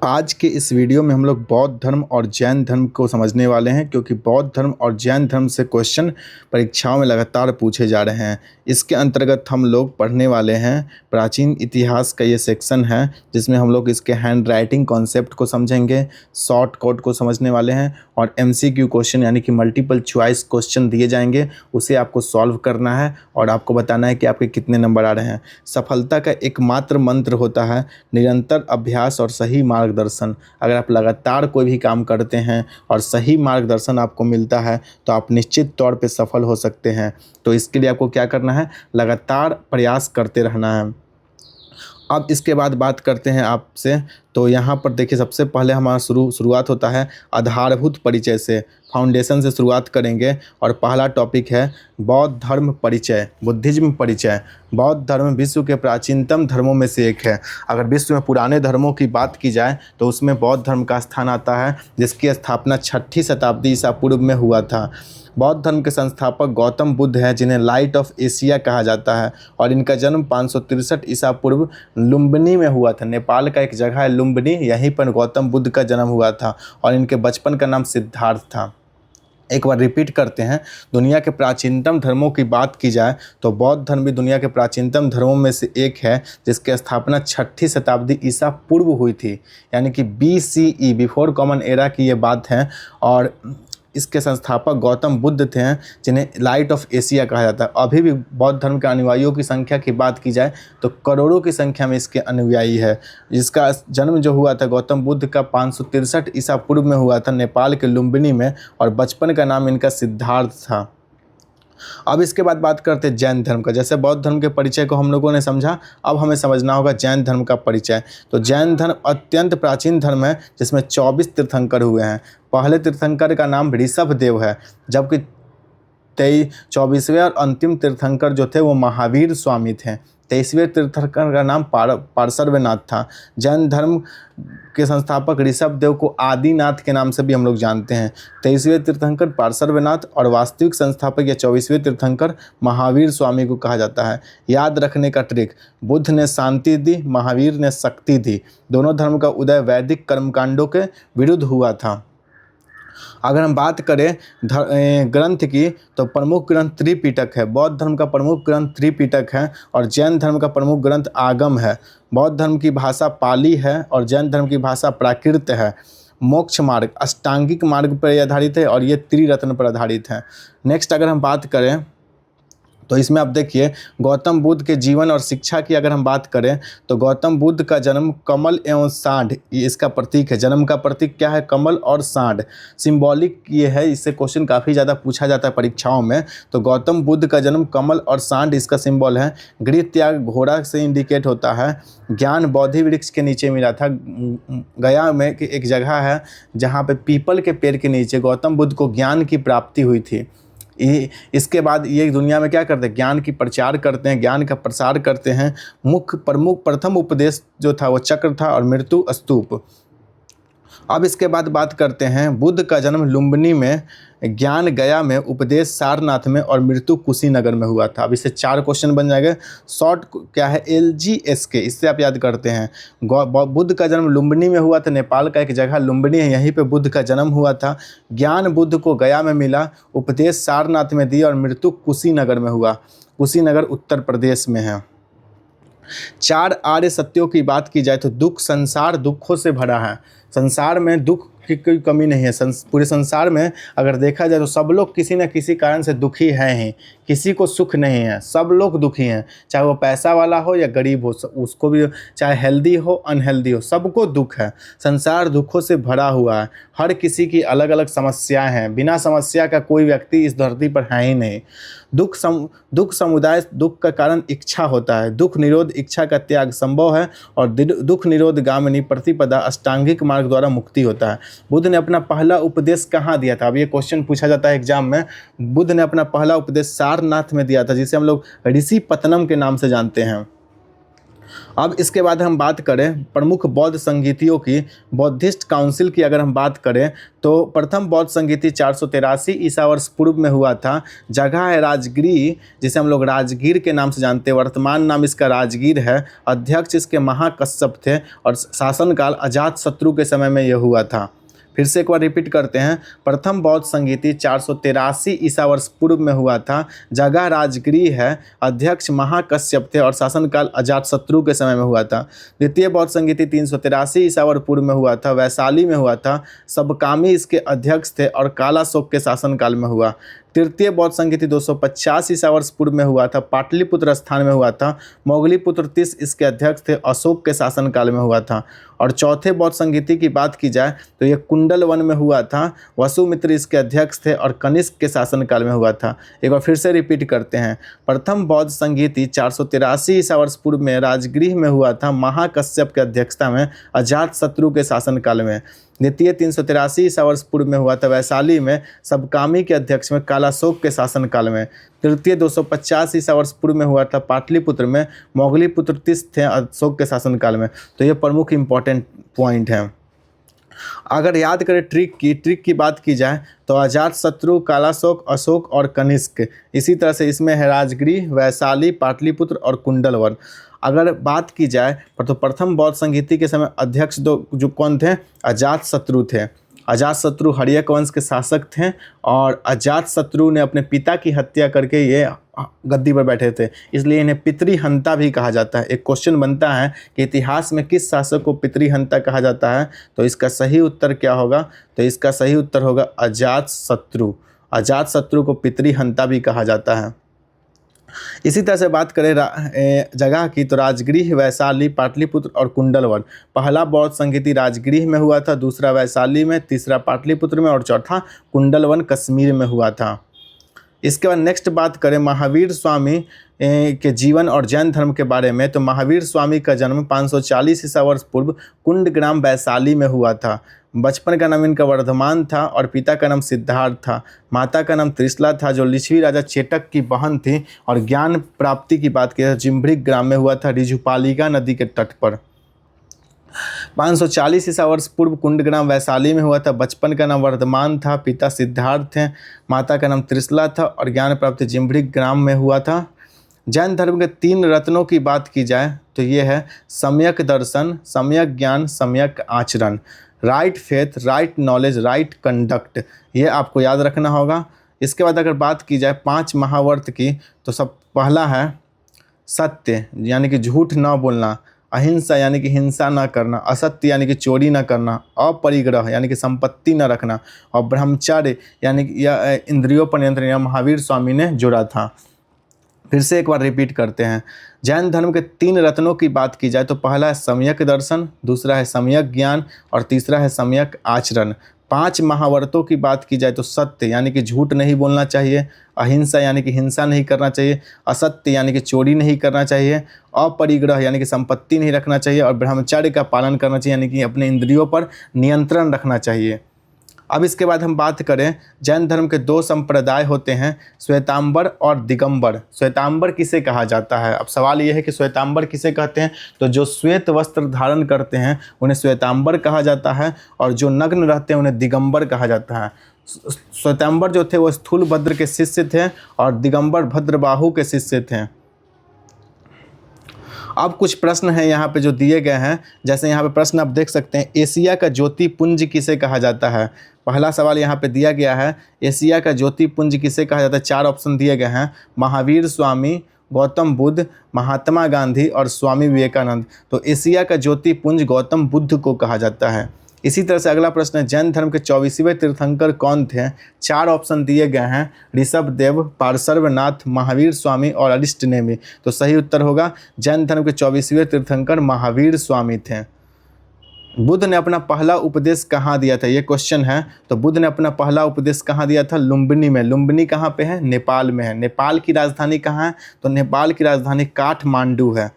आज के इस वीडियो में हम लोग बौद्ध धर्म और जैन धर्म को समझने वाले हैं, क्योंकि बौद्ध धर्म और जैन धर्म से क्वेश्चन परीक्षाओं में लगातार पूछे जा रहे हैं। इसके अंतर्गत हम लोग पढ़ने वाले हैं प्राचीन इतिहास का ये सेक्शन है, जिसमें हम लोग इसके हैंड राइटिंग कॉन्सेप्ट को समझेंगे, शॉर्ट कोड को समझने वाले हैं और MCQ क्वेश्चन यानी कि मल्टीपल चॉइस क्वेश्चन दिए जाएंगे, उसे आपको सॉल्व करना है और आपको बताना है कि आपके कितने नंबर आ रहे हैं। सफलता का एकमात्र मंत्र होता है निरंतर अभ्यास और सही मार्गदर्शन। अगर आप लगातार कोई भी काम करते हैं और सही मार्गदर्शन आपको मिलता है तो आप निश्चित तौर पे सफल हो सकते हैं। तो इसके लिए आपको क्या करना है, लगातार प्रयास करते रहना है। अब इसके बाद बात करते हैं आपसे। तो यहाँ पर देखिए, सबसे पहले हमारा शुरुआत होता है आधारभूत परिचय से, फाउंडेशन से शुरुआत करेंगे और पहला टॉपिक है बौद्ध धर्म परिचय, बुद्धिज्म परिचय। बौद्ध धर्म विश्व के प्राचीनतम धर्मों में से एक है। अगर विश्व में पुराने धर्मों की बात की जाए तो उसमें बौद्ध धर्म का स्थान आता है, जिसकी स्थापना 6ठी शताब्दी ईसा पूर्व में हुआ था। बौद्ध धर्म के संस्थापक गौतम बुद्ध हैं, जिन्हें लाइट ऑफ एशिया कहा जाता है, और इनका जन्म 563 ईसा पूर्व लुम्बिनी में हुआ था। नेपाल का एक जगह है लुम्बिनी, यहीं पर गौतम बुद्ध का जन्म हुआ था और इनके बचपन का नाम सिद्धार्थ था। एक बार रिपीट करते हैं, दुनिया के प्राचीनतम धर्मों की बात की जाए तो बौद्ध धर्म भी दुनिया के प्राचीनतम धर्मों में से एक है, जिसकी स्थापना 6ठी शताब्दी ईसा पूर्व हुई थी, यानी कि BCE, बिफोर कॉमन एरा की ये बात है। और इसके संस्थापक गौतम बुद्ध थे, जिन्हें लाइट ऑफ एशिया कहा जाता है। अभी भी बौद्ध धर्म के अनुयायियों की संख्या की बात की जाए तो करोड़ों की संख्या में इसके अनुयायी है। इसका जन्म जो हुआ था गौतम बुद्ध का 563 ईसा पूर्व में हुआ था, नेपाल के लुम्बिनी में, और बचपन का नाम इनका सिद्धार्थ था। अब इसके बाद बात करते हैं जैन धर्म का। जैसे बौद्ध धर्म के परिचय को हम लोगों ने समझा, अब हमें समझना होगा जैन धर्म का परिचय। तो जैन धर्म अत्यंत प्राचीन धर्म है, जिसमें 24 तीर्थंकर हुए हैं। पहले तीर्थंकर का नाम ऋषभ देव है, जबकि 24वें और अंतिम तीर्थंकर जो थे वो महावीर स्वामी थे। 23वें तीर्थंकर का नाम पार्श्वनाथ था। जैन धर्म के संस्थापक ऋषभ देव को आदिनाथ के नाम से भी हम लोग जानते हैं। 23वें तीर्थंकर पार्श्वनाथ और वास्तविक संस्थापक या 24वें तीर्थंकर महावीर स्वामी को कहा जाता है। याद रखने का ट्रिक, बुद्ध ने शांति दी, महावीर ने शक्ति दी। दोनों धर्म का उदय वैदिक कर्मकांडों के विरुद्ध हुआ था। अगर हम बात करें ग्रंथ की, तो प्रमुख ग्रंथ त्रिपिटक है। बौद्ध धर्म का प्रमुख ग्रंथ त्रिपिटक है और जैन धर्म का प्रमुख ग्रंथ आगम है। बौद्ध धर्म की भाषा पाली है और जैन धर्म की भाषा प्राकृत है। मोक्ष मार्ग अष्टांगिक मार्ग पर आधारित है और ये त्रिरत्न पर आधारित है। नेक्स्ट अगर हम बात करें तो इसमें आप देखिए, गौतम बुद्ध के जीवन और शिक्षा की अगर हम बात करें तो गौतम बुद्ध का जन्म कमल एवं सांड, ये इसका प्रतीक है। जन्म का प्रतीक क्या है? कमल और सांड। सिंबॉलिक ये है, इससे क्वेश्चन काफ़ी ज़्यादा पूछा जाता है परीक्षाओं में। तो गौतम बुद्ध का जन्म कमल और सांड इसका सिंबल है। गृह त्याग घोड़ा से इंडिकेट होता है। ज्ञान बोधि वृक्ष के नीचे मिला था। गया में एक जगह है जहाँ पे पीपल के पेड़ के नीचे गौतम बुद्ध को ज्ञान की प्राप्ति हुई थी। इसके बाद ये दुनिया में क्या करते हैं? ज्ञान की प्रचार करते हैं, ज्ञान का प्रसार करते हैं। प्रथम उपदेश जो था वो चक्र था और मृत्यु स्तूप। अब इसके बाद बात करते हैं, बुद्ध का जन्म लुम्बिनी में, ज्ञान गया में, उपदेश सारनाथ में और मृत्यु कुशीनगर में हुआ था। अब इससे 4 क्वेश्चन बन जाएंगे। शॉर्ट क्या है? LGSK, इससे आप याद करते हैं। बुद्ध का जन्म लुम्बिनी में हुआ था। नेपाल का एक जगह लुम्बिनी है, यहीं पे बुद्ध का जन्म हुआ था। ज्ञान बुद्ध को गया में मिला, उपदेश सारनाथ में दी और मृत्यु कुशीनगर में हुआ। कुशीनगर उत्तर प्रदेश में है। 4 आर्य सत्यों की बात की जाए तो दुख, संसार दुखों से भरा है। संसार में दुख की कोई कमी नहीं है। पूरे संसार में अगर देखा जाए तो सब लोग किसी न किसी कारण से दुखी हैं ही, किसी को सुख नहीं है। सब लोग दुखी हैं, चाहे वो पैसा वाला हो या गरीब हो, उसको भी, चाहे हेल्दी हो अनहेल्दी हो, सबको दुख है। संसार दुखों से भरा हुआ है। हर किसी की अलग अलग समस्याएं हैं। बिना समस्या का कोई व्यक्ति इस धरती पर है ही नहीं। दुख समुदाय, दुख का कारण इच्छा होता है। दुख निरोध इच्छा का त्याग संभव है और दुख निरोध गामिनी प्रतिपदा अष्टांगिक मार्ग द्वारा मुक्ति होता है। बुद्ध ने अपना पहला उपदेश कहाँ दिया था? अब ये क्वेश्चन पूछा जाता है एग्जाम में। बुद्ध ने अपना पहला उपदेश सारनाथ में दिया था, जिसे हम लोग ऋषि पतनम के नाम से जानते हैं। अब इसके बाद हम बात करें प्रमुख बौद्ध संगीतियों की, बौद्धिस्ट काउंसिल की अगर हम बात करें तो प्रथम बौद्ध संगीति 483 ईसा वर्ष पूर्व में हुआ था। जगह है राजगिर, जिसे हम लोग राजगीर के नाम से जानते हैं, वर्तमान नाम इसका राजगीर है। अध्यक्ष इसके महाकश्यप थे और शासनकाल अजातशत्रु के समय में यह हुआ था। फिर से एक बार रिपीट करते हैं, प्रथम बौद्ध संगीति 483 ईसा वर्ष पूर्व में हुआ था। जगह राजगिर है, अध्यक्ष महाकश्यप थे और शासनकाल अजातशत्रु के समय में हुआ था। द्वितीय बौद्ध संगीति 383 ईसा वर्ष पूर्व में हुआ था, वैशाली में हुआ था। सबकामी इसके अध्यक्ष थे और कालाशोक के शासनकाल में हुआ। तृतीय बौद्ध संगीति 250 ईसा वर्ष पूर्व में हुआ था, पाटलिपुत्र स्थान में हुआ था। मोगलीपुत्र 30 इसके अध्यक्ष थे, अशोक के शासनकाल में हुआ था। और चौथे बौद्ध संगीति की बात की जाए तो ये कुंडलवन में हुआ था, वसुमित्र इसके अध्यक्ष थे और कनिष्क के शासनकाल में हुआ था। एक बार फिर से रिपीट करते हैं, प्रथम बौद्ध संगीति 483 ईसा वर्ष पूर्व में राजगृह में हुआ था, महाकश्यप की अध्यक्षता में, अजातशत्रु के शासनकाल में। द्वितीय 383 ईसा वर्ष पूर्व में हुआ था, वैशाली में, सबकामी के अध्यक्ष में, कालाशोक के शासनकाल में। तृतीय 250 ईसा वर्ष पूर्व में हुआ था, पाटलिपुत्र में, मोगलीपुत्र 30 थे अशोक के शासनकाल में। तो ये प्रमुख इंपॉर्टेंट पॉइंट है। अगर याद करें ट्रिक की बात की जाए तो अजातशत्रु, कालाशोक, अशोक और कनिष्क, इसी तरह से इसमें है राजगृह, वैशाली, पाटलिपुत्र और कुंडलवन। अगर बात की जाए तो प्रथम बौद्ध संगीति के समय अध्यक्ष जो कौन थे, अजातशत्रु थे। अजातशत्रु हर्यक वंश के शासक थे और अजातशत्रु ने अपने पिता की हत्या करके ये गद्दी पर बैठे थे, इसलिए इन्हें पितृहंता भी कहा जाता है। एक क्वेश्चन बनता है कि इतिहास में किस शासक को पितृहंता कहा जाता है, तो इसका सही उत्तर क्या होगा, तो इसका सही उत्तर होगा अजातशत्रु। अजातशत्रु को पितृहंता भी कहा जाता है। इसी तरह से बात करें जगह की तो राजगृह, वैशाली, पाटलिपुत्र और कुंडलवन। पहला बौद्ध संगीति राजगृह में हुआ था, दूसरा वैशाली में, तीसरा पाटलिपुत्र में और चौथा कुंडलवन कश्मीर में हुआ था। इसके बाद नेक्स्ट बात करें महावीर स्वामी के जीवन और जैन धर्म के बारे में तो महावीर स्वामी का जन्म 540 ईसा वर्ष पूर्व कुंडग्राम वैशाली में हुआ था। बचपन का नाम इनका वर्धमान था और पिता का नाम सिद्धार्थ था। माता का नाम त्रिशला था जो लिच्छवी राजा चेटक की बहन थी। और ज्ञान प्राप्ति की बात की तो जिम्भ्रिक ग्राम में हुआ था, रिजुपालिका नदी के तट पर। 540 ईसा वर्ष पूर्व कुंडग्राम वैशाली में हुआ था। बचपन का नाम वर्धमान था, पिता सिद्धार्थ थे, माता का नाम त्रिशला था और ज्ञान प्राप्ति जिम्भ्रिक ग्राम में हुआ था। जैन धर्म के 3 रत्नों की बात की जाए तो ये है सम्यक दर्शन, सम्यक ज्ञान, सम्यक आचरण। Right faith, right knowledge, right conduct, ये आपको याद रखना होगा। इसके बाद अगर बात की जाए 5 महावर्त की तो सब पहला है सत्य यानी कि झूठ ना बोलना, अहिंसा यानी कि हिंसा ना करना, असत्य यानी कि चोरी ना करना, अपरिग्रह यानी कि संपत्ति ना रखना और ब्रह्मचर्य यानी कि यह इंद्रियों पर नियंत्रण यह महावीर स्वामी ने जोड़ा था। फिर से एक बार रिपीट करते हैं, जैन धर्म के 3 रत्नों की बात की जाए तो पहला है सम्यक दर्शन, दूसरा है सम्यक ज्ञान और तीसरा है सम्यक आचरण। 5 महावर्तों की बात की जाए तो सत्य यानी कि झूठ नहीं बोलना चाहिए, अहिंसा यानी कि हिंसा नहीं करना चाहिए, असत्य यानी कि चोरी नहीं करना चाहिए, अपरिग्रह यानी कि संपत्ति नहीं रखना चाहिए और ब्रह्मचर्य का पालन करना चाहिए यानी कि अपने इंद्रियों पर नियंत्रण रखना चाहिए। अब इसके बाद हम बात करें जैन धर्म के 2 संप्रदाय होते हैं, श्वेतांबर और दिगंबर। श्वेतांबर किसे कहा जाता है? अब सवाल ये है कि श्वेतांबर किसे कहते हैं, तो जो श्वेत वस्त्र धारण करते हैं उन्हें श्वेतांबर कहा जाता है और जो नग्न रहते हैं उन्हें दिगंबर कहा जाता है। श्वेतांबर जो थे वो स्थूलभद्र के शिष्य थे और दिगंबर भद्रबाहु के शिष्य थे। अब कुछ प्रश्न हैं यहाँ पे जो दिए गए हैं, जैसे यहाँ पे प्रश्न आप देख सकते हैं, एशिया का ज्योतिपुंज किसे कहा जाता है? पहला सवाल यहाँ पे दिया गया है, एशिया का ज्योतिपुंज किसे कहा जाता है? 4 ऑप्शन दिए गए हैं, महावीर स्वामी, गौतम बुद्ध, महात्मा गांधी और स्वामी विवेकानंद। तो एशिया का ज्योतिपुंज गौतम बुद्ध को कहा जाता है। इसी तरह से अगला प्रश्न है, जैन धर्म के 24वें तीर्थंकर कौन थे? 4 ऑप्शन दिए गए हैं, ऋषभदेव, पार्श्वनाथ, महावीर स्वामी और अरिष्टनेमि। तो सही उत्तर होगा जैन धर्म के 24वें तीर्थंकर महावीर स्वामी थे। बुद्ध ने अपना पहला उपदेश कहाँ दिया था? ये क्वेश्चन है। तो बुद्ध ने अपना पहला उपदेश कहाँ दिया था? लुम्बिनी में। लुम्बिनी कहाँ पे है? नेपाल में है। नेपाल की राजधानी कहाँ है? तो नेपाल की राजधानी काठमांडू है।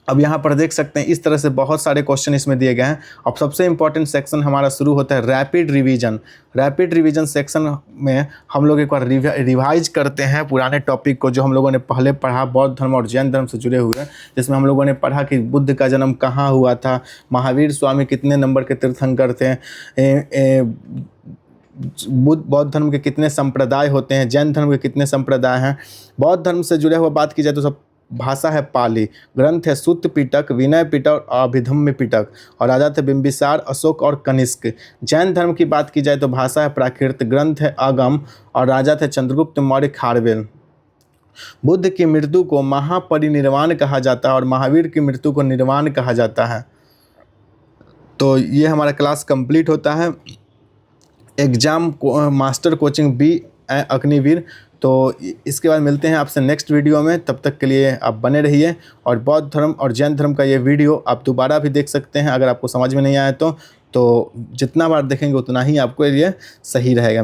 अब यहाँ पर देख सकते हैं इस तरह से बहुत सारे क्वेश्चन इसमें दिए गए हैं। अब सबसे इम्पॉर्टेंट सेक्शन हमारा शुरू होता है rapid revision. Rapid revision section में हम लोग एक बार रिवाइज करते हैं पुराने टॉपिक को जो हम लोगों ने पहले पढ़ा बौद्ध धर्म और जैन धर्म से जुड़े हुए, जिसमें हम लोगों ने पढ़ा कि बुद्ध का जन्म कहाँ हुआ था, महावीर स्वामी कितने नंबर के तीर्थंकर थे, बौद्ध धर्म के कितने संप्रदाय होते हैं, जैन धर्म के कितने संप्रदाय हैं। बौद्ध धर्म से जुड़े हुआ बात की जाए तो सब भाषा है पाली, ग्रंथ है सूत पिटक, विनय पिटक और अभिधम्य पिटक, और राजा थे बिंबिसार, अशोक और कनिष्क। जैन धर्म की बात की जाए तो भाषा है प्राकृत, ग्रंथ है आगम और राजा थे चंद्रगुप्त मौर्य खारवेल। बुद्ध की मृत्यु को महापरिनिर्वाण कहा जाता है और महावीर की मृत्यु को निर्वाण कहा जाता है। तो ये हमारा क्लास कंप्लीट होता है। Exam master coaching be Agniveer. तो इसके बाद मिलते हैं आपसे नेक्स्ट वीडियो में, तब तक के लिए आप बने रहिए। और बौद्ध धर्म और जैन धर्म का ये वीडियो आप दोबारा भी देख सकते हैं अगर आपको समझ में नहीं आया तो जितना बार देखेंगे उतना ही आपको ये सही रहेगा।